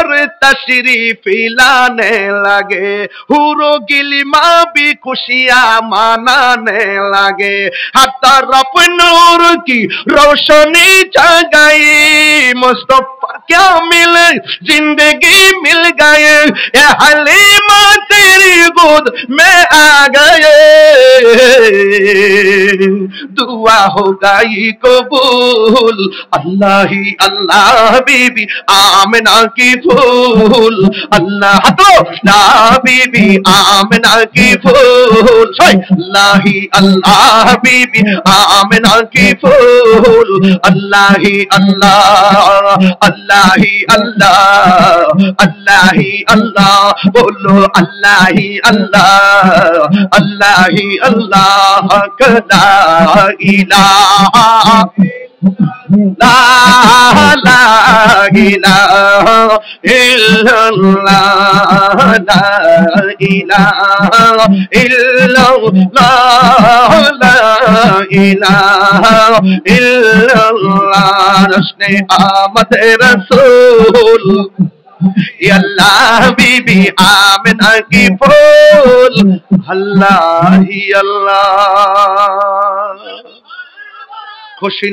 पर तशरीफ लाने लगे, हूरो गिलिमा भी खुशियां मनाने लगे। हर तरफ नूर की रोशनी छा गई, मुस्तफा क्या मिले जिंदगी मिल गए, ये हलीमा तेरी गोद में आ गए, दुआ हो गई कबूल। अल्लाह ही अल्लाह बीबी आमिना की फूल, अल्लाह तो ना बीबी आमिना की फूल, अल्लाह ही अल्लाह बीबी आमिना की फूल, अल्लाह ही अल्लाह, अल्लाह ही अल्लाह, अल्लाह ही अल्लाह, बोलो अल्लाह ही अल्लाह, अल्लाह ही अल्लाह, ला इलाहा ला ला इलाहा इल्लल्लाह, ला इलाहा इल्लल्लाह, ला इलाहा इल्लल्लाह, रस्ने आमद रसूल, अल्लाह बीबी आमिना की फूल, अल्लाह ही अल्लाह। खुशी